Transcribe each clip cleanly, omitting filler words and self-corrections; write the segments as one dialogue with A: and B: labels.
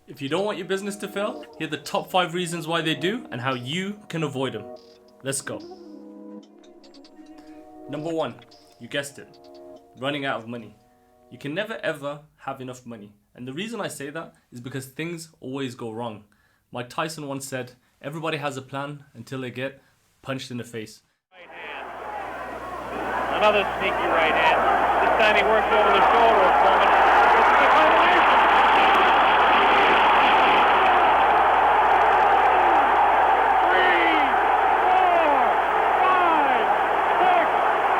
A: If you don't want your business to fail, here are the top 5 reasons why they do and how you can avoid them. Let's go. Number 1, you guessed it, running out of money. You can never ever have enough money. And the reason I say that is because things always go wrong. Mike Tyson once said, everybody has a plan until they get punched in the face.
B: Right hand. Another sneaky right hand. This time he works over the shoulder of Foreman. This is a combination. Three, four, five, six.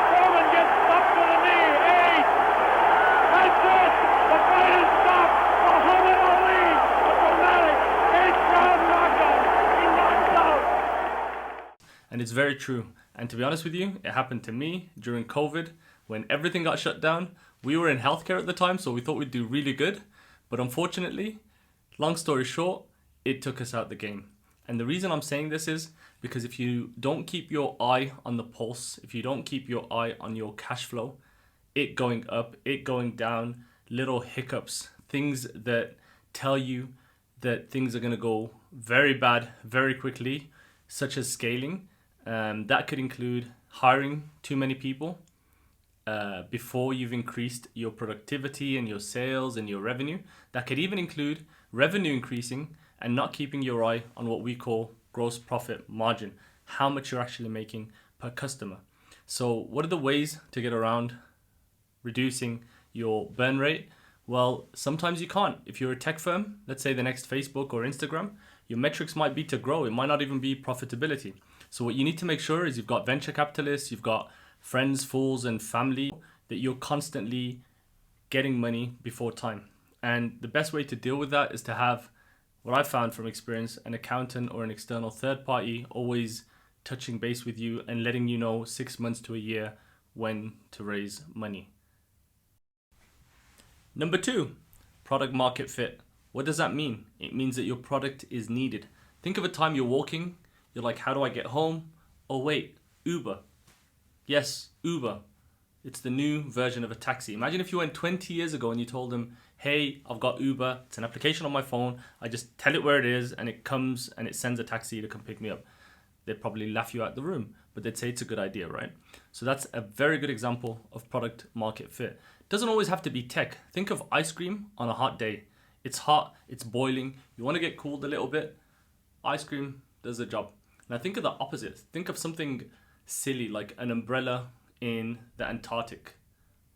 B: Foreman gets up to the knee. 8. That's it. The fight is stopped. Muhammad Ali, a dramatic 8th-round knockout. He knocks out.
A: And it's very true. And to be honest with you, it happened to me during COVID when everything got shut down. We were in healthcare at the time, so we thought we'd do really good. But unfortunately, long story short, it took us out the game. And the reason I'm saying this is because if you don't keep your eye on the pulse, if you don't keep your eye on your cash flow, it going up, it going down, little hiccups, things that tell you that things are going to go very bad very quickly, such as scaling. That could include hiring too many people before you've increased your productivity and your sales and your revenue. That could even include revenue increasing and not keeping your eye on what we call gross profit margin, how much you're actually making per customer. So what are the ways to get around reducing your burn rate? Well, sometimes you can't. If you're a tech firm, let's say the next Facebook or Instagram, your metrics might be to grow. It might not even be profitability. So what you need to make sure is you've got venture capitalists, you've got friends, fools, and family, that you're constantly getting money before time. And the best way to deal with that is to have, what I've found from experience, an accountant or an external third party always touching base with you and letting you know 6 months to a year when to raise money. Number 2, product market fit. What does that mean? It means that your product is needed. Think of a time you're walking, you're like, how do I get home? Oh wait, Uber. Yes, Uber. It's the new version of a taxi. Imagine if you went 20 years ago and you told them, hey, I've got Uber. It's an application on my phone. I just tell it where it is and it comes and it sends a taxi to come pick me up. They'd probably laugh you out the room, but they'd say it's a good idea, right? So that's a very good example of product market fit. It doesn't always have to be tech. Think of ice cream on a hot day. It's hot, it's boiling. You want to get cooled a little bit. Ice cream does the job. Now think of the opposite. Think of something silly like an umbrella in the Antarctic.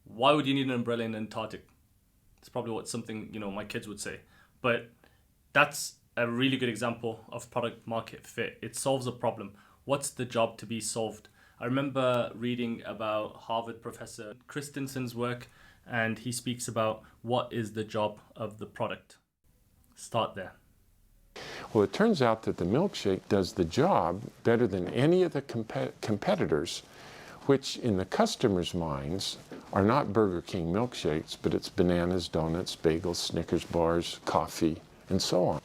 A: Why would you need an umbrella in the Antarctic? It's probably what something, my kids would say. But that's a really good example of product market fit. It solves a problem. What's the job to be solved? I remember reading about Harvard professor Christensen's work, and he speaks about what is the job of the product. Start there.
C: Well, it turns out that the milkshake does the job better than any of the competitors, which in the customers' minds are not Burger King milkshakes, but it's bananas, donuts, bagels, Snickers bars, coffee, and so on.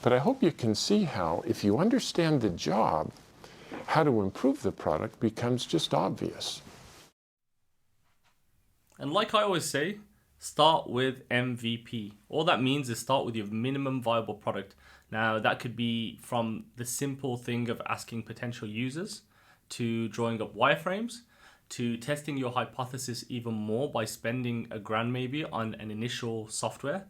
C: But I hope you can see how, if you understand the job, how to improve the product becomes just obvious.
A: And like I always say, start with MVP. All that means is start with your minimum viable product. Now, that could be from the simple thing of asking potential users, to drawing up wireframes, to testing your hypothesis even more by spending $1,000 maybe on an initial software.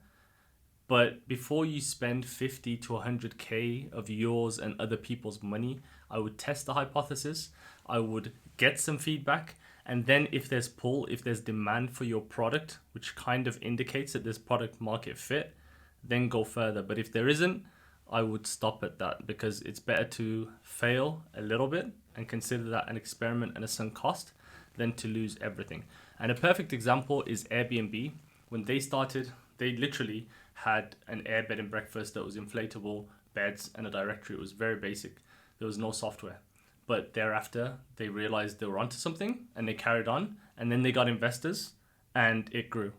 A: But before you spend 50 to 100K of yours and other people's money, I would test the hypothesis. I would get some feedback. And then if there's pull, if there's demand for your product, which kind of indicates that there's product market fit, then go further. But if there isn't, I would stop at that, because it's better to fail a little bit and consider that an experiment and a sunk cost than to lose everything. And a perfect example is Airbnb. When they started, they literally had an air bed and breakfast that was inflatable, beds, and a directory. It was very basic. There was no software. But thereafter, they realized they were onto something and they carried on. And then they got investors and it grew.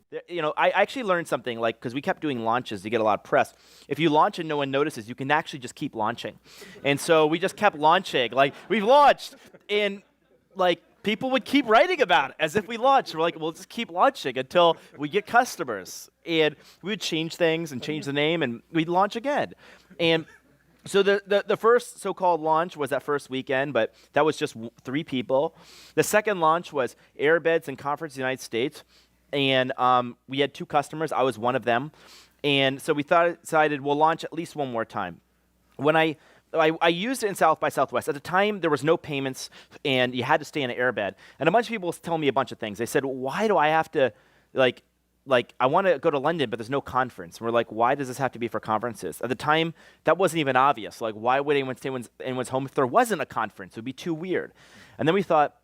D: I actually learned something, because we kept doing launches to get a lot of press. If you launch and no one notices, you can actually just keep launching. And so we just kept launching. We've launched, and people would keep writing about it as if we launched. We're like, we'll just keep launching until we get customers. And we would change things and change the name, and we'd launch again. And so the first so-called launch was that first weekend, but that was just 3 people. The second launch was Airbeds and Conference in the United States, and we had 2 customers. I was one of them. And so we decided we'll launch at least one more time. When I used it in South by Southwest. At the time, there was no payments, and you had to stay in an airbed. And a bunch of people was telling me a bunch of things. They said, why do I have to, like I want to go to London, but there's no conference. And we're like, why does this have to be for conferences? At the time, that wasn't even obvious. Like, why would anyone stay in anyone's home if there wasn't a conference? It would be too weird. And then we thought,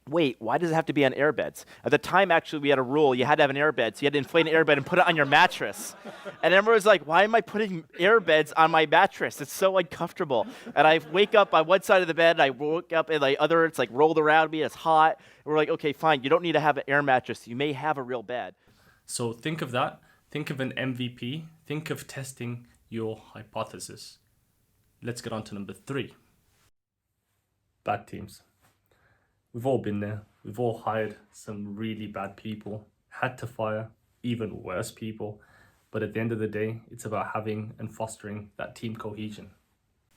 D: wait, why does it have to be on airbeds? At the time, actually, we had a rule. You had to have an airbed, so you had to inflate an airbed and put it on your mattress. And everyone was like, why am I putting airbeds on my mattress? It's so uncomfortable. And I wake up on one side of the bed, and I woke up, and the other, it's like rolled around me, it's hot. And we're like, okay, fine, you don't need to have an air mattress. You may have a real bed.
A: So think of that. Think of an MVP. Think of testing your hypothesis. Let's get on to number 3. Bad teams. We've all been there. We've all hired some really bad people, had to fire even worse people. But at the end of the day, it's about having and fostering that team cohesion.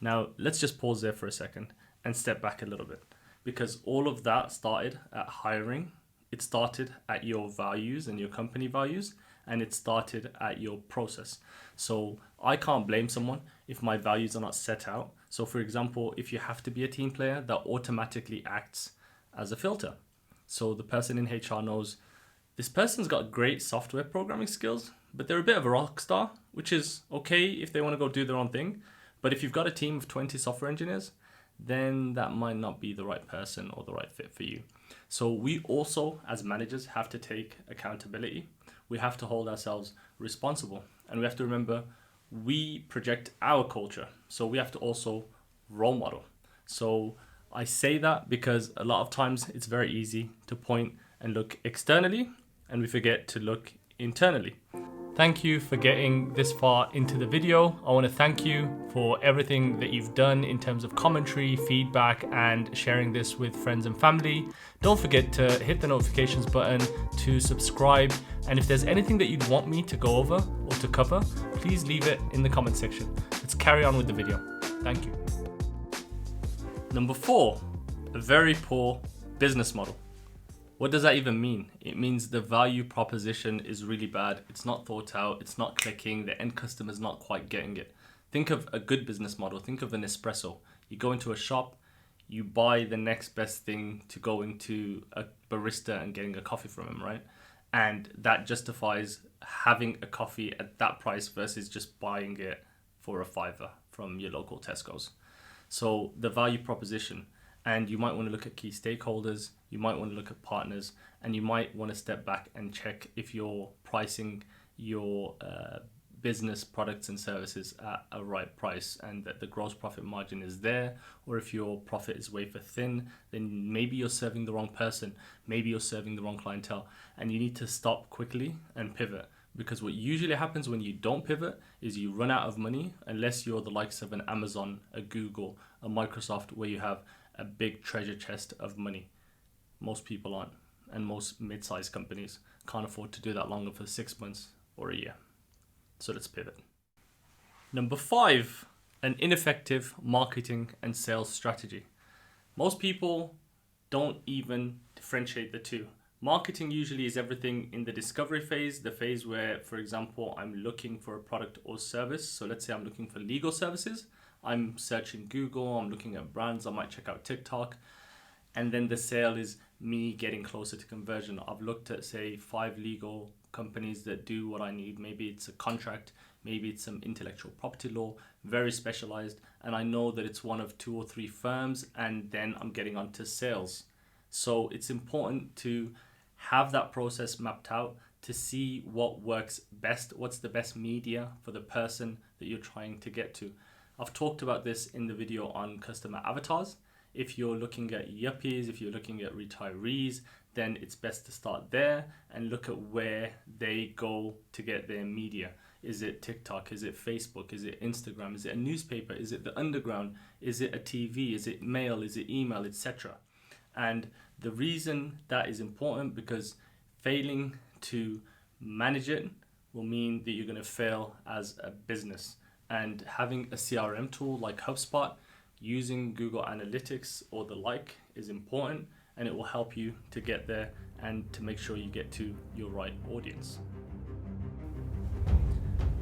A: Now, let's just pause there for a second and step back a little bit, because all of that started at hiring. It started at your values and your company values, and it started at your process. So I can't blame someone if my values are not set out. So for example, if you have to be a team player, that automatically acts as a filter. So the person in HR knows this person's got great software programming skills, but they're a bit of a rock star, which is okay if they want to go do their own thing. But if you've got a team of 20 software engineers, then that might not be the right person or the right fit for you. So we also, as managers, have to take accountability. We have to hold ourselves responsible. And we have to remember, we project our culture. So we have to also role model. So I say that because a lot of times it's very easy to point and look externally, and we forget to look internally. Thank you for getting this far into the video. I want to thank you for everything that you've done in terms of commentary, feedback, and sharing this with friends and family. Don't forget to hit the notifications button to subscribe. And if there's anything that you'd want me to go over or to cover, please leave it in the comment section. Let's carry on with the video. Thank you. Number 4, a very poor business model. What does that even mean? It means the value proposition is really bad. It's not thought out. It's not clicking. The end customer's not quite getting it. Think of a good business model. Think of an espresso. You go into a shop, you buy the next best thing to going to a barista and getting a coffee from him, right? And that justifies having a coffee at that price versus just buying it for a $5 from your local Tesco's. So the value proposition. And you might want to look at key stakeholders, you might want to look at partners, and you might want to step back and check if you're pricing your business products and services at a right price and that the gross profit margin is there. Or if your profit is wafer thin, then maybe you're serving the wrong person, maybe you're serving the wrong clientele, and you need to stop quickly and pivot. Because what usually happens when you don't pivot is you run out of money, unless you're the likes of an Amazon, a Google, a Microsoft, where you have a big treasure chest of money. Most people aren't, and most mid-sized companies can't afford to do that longer for 6 months or a year. So let's pivot. Number 5, an ineffective marketing and sales strategy. Most people don't even differentiate the two. Marketing usually is everything in the discovery phase, the phase where, for example, I'm looking for a product or service. So let's say I'm looking for legal services. I'm searching Google, I'm looking at brands, I might check out TikTok. And then the sale is me getting closer to conversion. I've looked at, say, 5 legal companies that do what I need. Maybe it's a contract, maybe it's some intellectual property law, very specialized. And I know that it's one of 2 or 3 firms, and then I'm getting onto sales. So it's important to have that process mapped out to see what works best, what's the best media for the person that you're trying to get to. I've talked about this in the video on customer avatars. If you're looking at yuppies, if you're looking at retirees, then it's best to start there and look at where they go to get their media. Is it TikTok? Is it Facebook? Is it Instagram? Is it a newspaper? Is it the underground? Is it a TV? Is it mail? Is it email, etc.? And the reason that is important, because failing to manage it will mean that you're going to fail as a business. And having a CRM tool like HubSpot, using Google Analytics or the like is important, and it will help you to get there and to make sure you get to your right audience.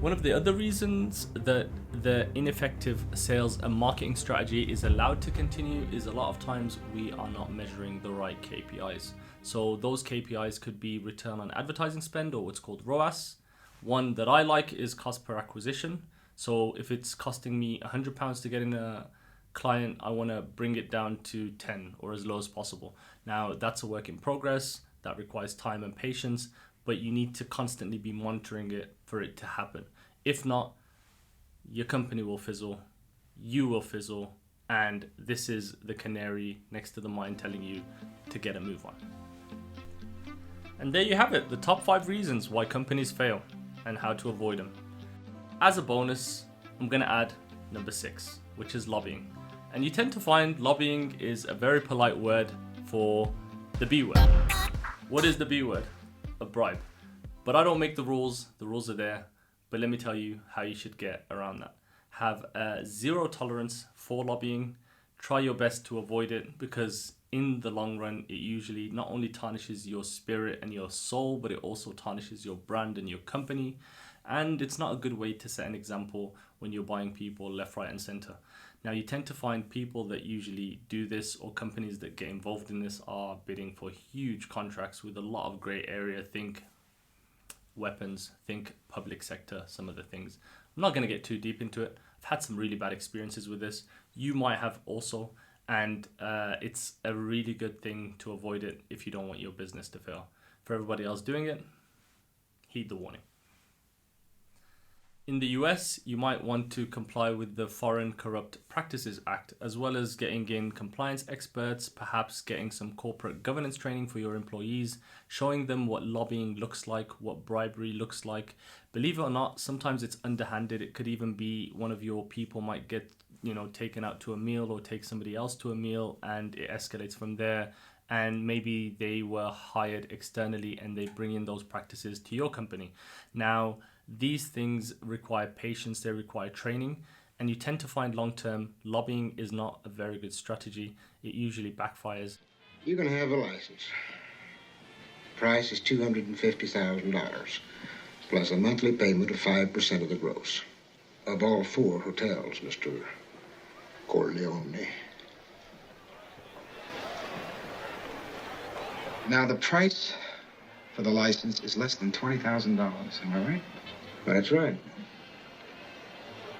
A: One of the other reasons that the ineffective sales and marketing strategy is allowed to continue is a lot of times we are not measuring the right KPIs. So those KPIs could be return on advertising spend, or what's called ROAS. One that I like is cost per acquisition. So if it's costing me £100 to get in a client, I want to bring it down to 10 or as low as possible. Now that's a work in progress. That requires time and patience, but you need to constantly be monitoring it for it to happen. If not, your company will fizzle, you will fizzle, and this is the canary next to the mine telling you to get a move on. And there you have it, the top 5 reasons why companies fail and how to avoid them. As a bonus, I'm going to add number 6, which is lobbying. And you tend to find lobbying is a very polite word for the B word. What is the B word? A bribe. But I don't make the rules are there. But let me tell you how you should get around that. Have a zero tolerance for lobbying. Try your best to avoid it, because in the long run, it usually not only tarnishes your spirit and your soul, but it also tarnishes your brand and your company. And it's not a good way to set an example when you're buying people left, right, and center. Now, you tend to find people that usually do this, or companies that get involved in this, are bidding for huge contracts with a lot of gray area. Think weapons, think public sector, some of the things. I'm not going to get too deep into it. I've had some really bad experiences with this. You might have also, and it's a really good thing to avoid it if you don't want your business to fail. For everybody else doing it, heed the warning. In the US, you might want to comply with the Foreign Corrupt Practices Act, as well as getting in compliance experts, perhaps getting some corporate governance training for your employees, showing them what lobbying looks like, what bribery looks like. Believe it or not, sometimes it's underhanded. It could even be one of your people might get, taken out to a meal or take somebody else to a meal, and it escalates from there. And maybe they were hired externally and they bring in those practices to your company. Now, these things require patience, they require training, and you tend to find long-term lobbying is not a very good strategy. It usually backfires.
E: You're going to have a license. Price is $250,000, plus a monthly payment of 5% of the gross. Of all 4 hotels, Mr. Corleone. Now, the price for the license is less than $20,000, am I right? That's right.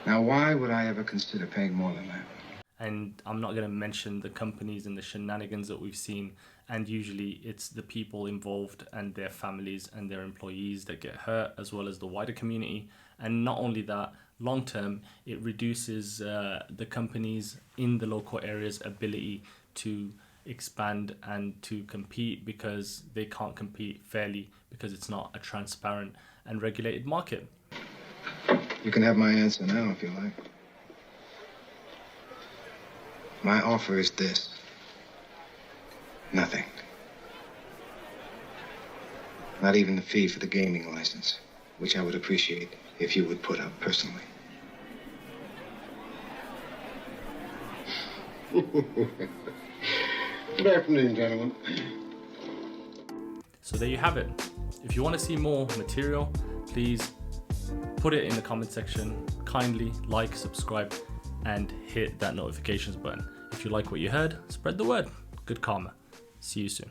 E: Now, why would I ever consider paying more than that?
A: And I'm not going to mention the companies and the shenanigans that we've seen. And usually it's the people involved and their families and their employees that get hurt, as well as the wider community. And not only that, long term, it reduces the companies in the local area's ability to expand and to compete, because they can't compete fairly because it's not a transparent and regulated market.
E: You can have my answer now if you like. My offer is this. Nothing. Not even the fee for the gaming license, which I would appreciate if you would put up personally. Good afternoon, gentlemen.
A: So there you have it. If you want to see more material, please put it in the comment section. Kindly like, subscribe, and hit that notifications button. If you like what you heard, spread the word. Good karma. See you soon.